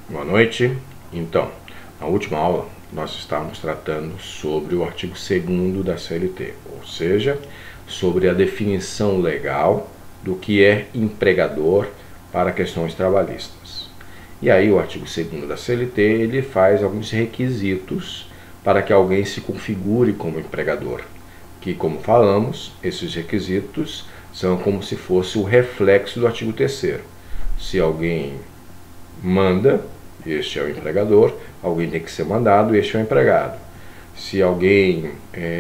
Boa noite. Então, na última aula nós estávamos tratando sobre o artigo 2º da CLT, ou seja, sobre a definição legal do que é empregador para questões trabalhistas. E aí o artigo 2º da CLT ele faz alguns requisitos para que alguém se configure como empregador, que, como falamos, esses requisitos são como se fosse o reflexo do artigo 3º. Se alguém manda, este é o empregador, alguém tem que ser mandado, este é o empregado. Se alguém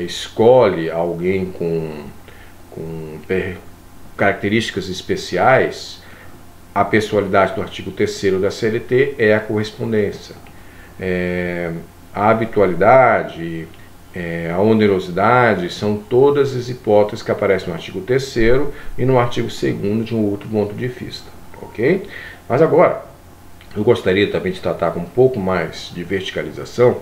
escolhe alguém com características especiais, a pessoalidade do artigo 3º da CLT é a correspondência. A habitualidade, a onerosidade são todas as hipóteses que aparecem no artigo 3º e no artigo 2º de um outro ponto de vista, ok? Mas agora, eu gostaria também de tratar com um pouco mais de verticalização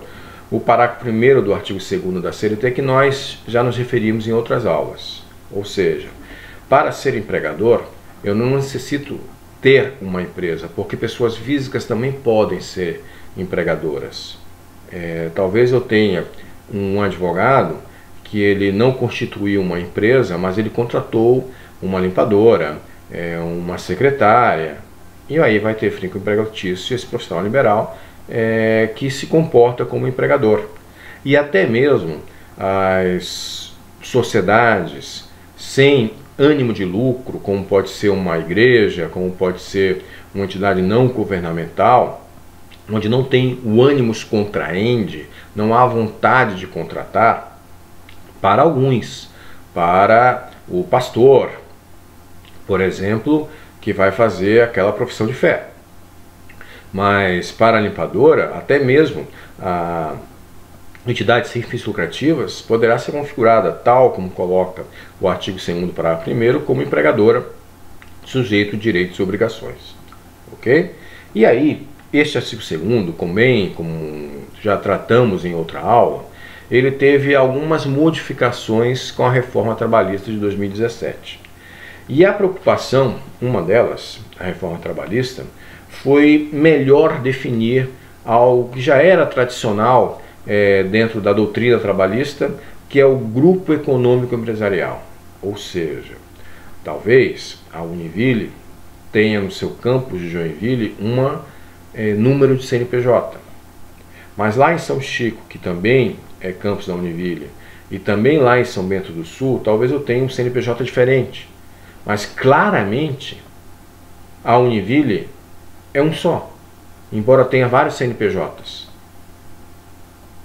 o parágrafo 1º do artigo 2º da CLT, que nós já nos referimos em outras aulas. Ou seja, para ser empregador, eu não necessito ter uma empresa, porque pessoas físicas também podem ser empregadoras. Talvez eu tenha um advogado que ele não constituiu uma empresa, mas ele contratou uma limpadora, uma secretária, e aí vai ter franco empregatício esse profissional liberal que se comporta como empregador. E até mesmo as sociedades sem ânimo de lucro, como pode ser uma igreja, como pode ser uma entidade não governamental, onde não tem o ânimos contraende, não há vontade de contratar, para alguns, para o pastor, por exemplo, que vai fazer aquela profissão de fé. Mas para a limpadora, até mesmo a entidade sem fins lucrativas poderá ser configurada tal como coloca o artigo 2º, parágrafo 1º, como empregadora, sujeito de direitos e obrigações. Ok? E aí, este artigo 2º, como já tratamos em outra aula, ele teve algumas modificações com a reforma trabalhista de 2017. E a preocupação, uma delas, a reforma trabalhista, foi melhor definir algo que já era tradicional dentro da doutrina trabalhista, que é o grupo econômico empresarial. Ou seja, talvez a Univille tenha no seu campus de Joinville número de CNPJ. Mas lá em São Chico, que também é campus da Univille, e também lá em São Bento do Sul, talvez eu tenha um CNPJ diferente. Mas claramente a Univille é um só, embora tenha vários CNPJs.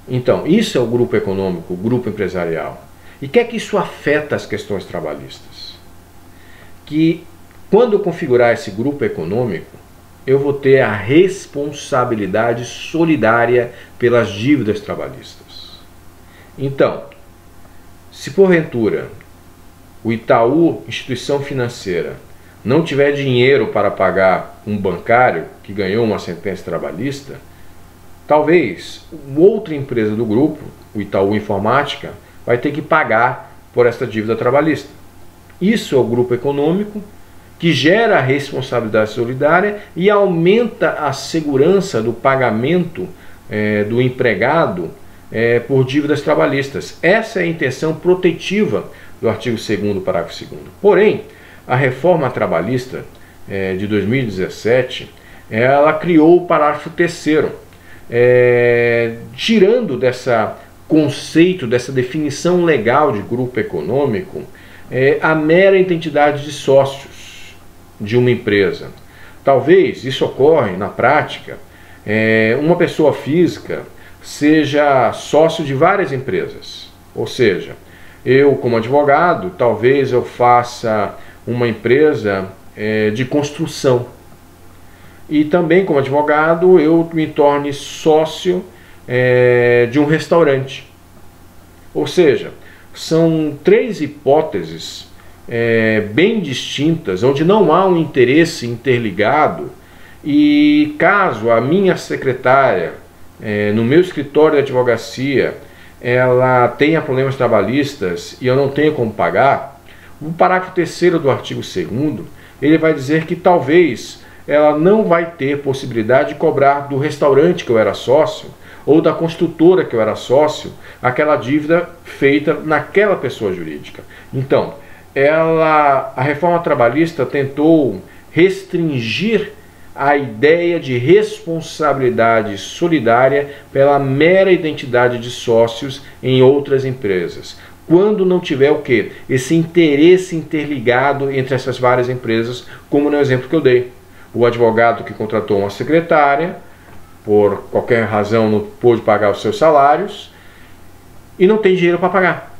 Então, isso é o grupo econômico, o grupo empresarial. E o que é que isso afeta as questões trabalhistas? Que quando eu configurar esse grupo econômico, eu vou ter a responsabilidade solidária pelas dívidas trabalhistas. Então, se porventura o Itaú, instituição financeira, não tiver dinheiro para pagar um bancário que ganhou uma sentença trabalhista, talvez outra empresa do grupo, o Itaú Informática, vai ter que pagar por esta dívida trabalhista. Isso é o grupo econômico que gera a responsabilidade solidária e aumenta a segurança do pagamento do empregado por dívidas trabalhistas. Essa é a intenção protetiva do artigo 2º, parágrafo 2º. Porém, a reforma trabalhista de 2017, ela criou o parágrafo 3º, tirando dessa conceito, dessa definição legal de grupo econômico, a mera identidade de sócios de uma empresa. Talvez isso ocorre na prática, uma pessoa física seja sócio de várias empresas, ou seja, eu como advogado, talvez eu faça uma empresa de construção. E também como advogado eu me torne sócio de um restaurante. Ou seja, são três hipóteses bem distintas, onde não há um interesse interligado e caso a minha secretária, no meu escritório de advocacia, ela tenha problemas trabalhistas e eu não tenho como pagar, o parágrafo 3º do artigo 2º, ele vai dizer que talvez ela não vai ter possibilidade de cobrar do restaurante que eu era sócio ou da construtora que eu era sócio aquela dívida feita naquela pessoa jurídica. Então, a reforma trabalhista tentou restringir a ideia de responsabilidade solidária pela mera identidade de sócios em outras empresas, quando não tiver o quê? Esse interesse interligado entre essas várias empresas, como no exemplo que eu dei. O advogado que contratou uma secretária, por qualquer razão não pôde pagar os seus salários e não tem dinheiro para pagar.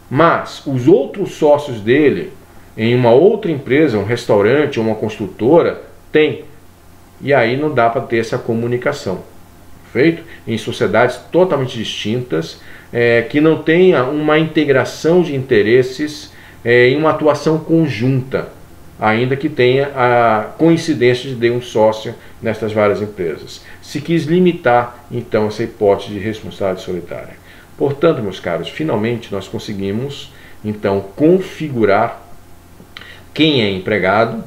Mas os outros sócios dele, em uma outra empresa, um restaurante ou uma construtora, tem. E aí não dá para ter essa comunicação. Feito? Em sociedades totalmente distintas, que não tenha uma integração de interesses em uma atuação conjunta, ainda que tenha a coincidência de ter um sócio nestas várias empresas. Se quis limitar, então, essa hipótese de responsabilidade solidária. Portanto, meus caros, finalmente nós conseguimos, então, configurar quem é empregado,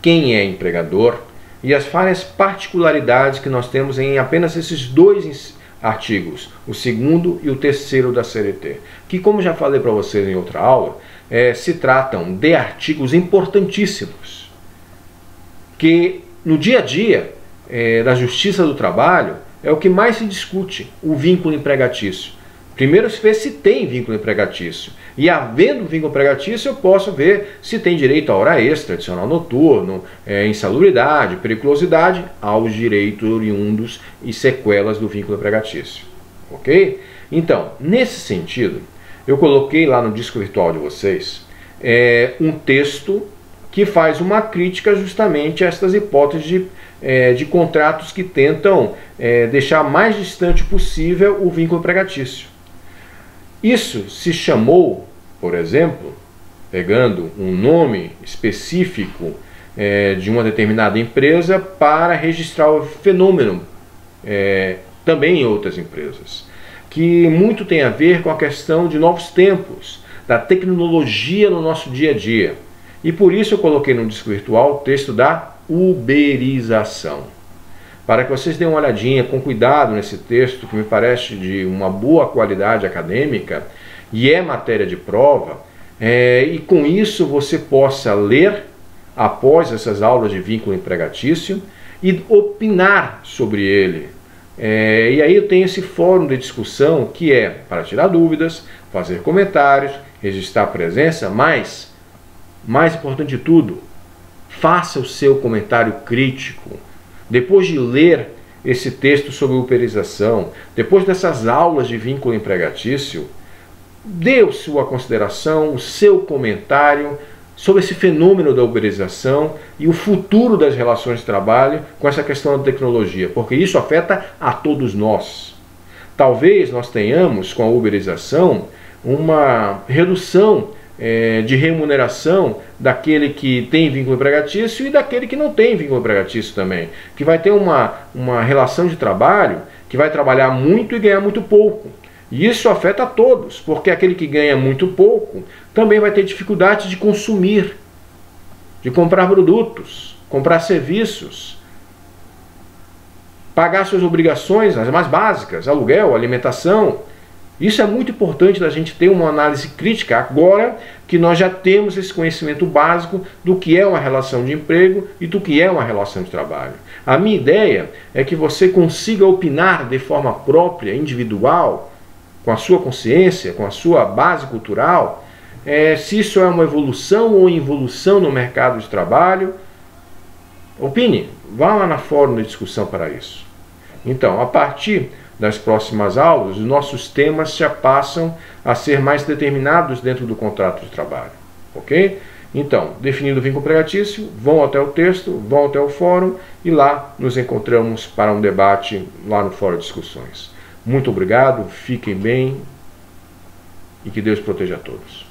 quem é empregador e as várias particularidades que nós temos em apenas esses dois artigos, o 2º e o 3º da CLT, que, como já falei para vocês em outra aula, se tratam de artigos importantíssimos, que no dia a dia da Justiça do Trabalho é o que mais se discute, o vínculo empregatício. Primeiro se vê se tem vínculo empregatício, e havendo vínculo empregatício eu posso ver se tem direito a hora extra, adicional noturno, insalubridade, periculosidade, aos direitos oriundos e sequelas do vínculo empregatício. Ok? Então, nesse sentido, eu coloquei lá no disco virtual de vocês um texto que faz uma crítica justamente a estas hipóteses de contratos que tentam deixar mais distante possível o vínculo empregatício. Isso se chamou, por exemplo, pegando um nome específico de uma determinada empresa para registrar o fenômeno também em outras empresas, que muito tem a ver com a questão de novos tempos, da tecnologia no nosso dia a dia. E por isso eu coloquei no disco virtual o texto da uberização. Para que vocês deem uma olhadinha com cuidado nesse texto, que me parece de uma boa qualidade acadêmica e é matéria de prova, e com isso você possa ler após essas aulas de vínculo empregatício e opinar sobre ele. E aí eu tenho esse fórum de discussão que é para tirar dúvidas, fazer comentários, registrar presença, mas, mais importante de tudo, faça o seu comentário crítico. Depois de ler esse texto sobre uberização, depois dessas aulas de vínculo empregatício, dê a sua consideração, o seu comentário sobre esse fenômeno da uberização e o futuro das relações de trabalho com essa questão da tecnologia, porque isso afeta a todos nós. Talvez nós tenhamos, com a uberização, uma redução de remuneração daquele que tem vínculo empregatício e daquele que não tem vínculo empregatício também, que vai ter uma relação de trabalho que vai trabalhar muito e ganhar muito pouco. E isso afeta a todos, porque aquele que ganha muito pouco também vai ter dificuldade de consumir, de comprar produtos, comprar serviços, pagar suas obrigações, as mais básicas, aluguel, alimentação. Isso é muito importante da gente ter uma análise crítica agora que nós já temos esse conhecimento básico do que é uma relação de emprego e do que é uma relação de trabalho. A minha ideia é que você consiga opinar de forma própria, individual, com a sua consciência, com a sua base cultural, se isso é uma evolução ou involução no mercado de trabalho. Opine, vá lá na fórum de discussão para isso. Então, a partir das próximas aulas, os nossos temas já passam a ser mais determinados dentro do contrato de trabalho, ok? Então, definido o vínculo empregatício, vão até o texto, vão até o fórum e lá nos encontramos para um debate lá no fórum de discussões. Muito obrigado, fiquem bem e que Deus proteja a todos.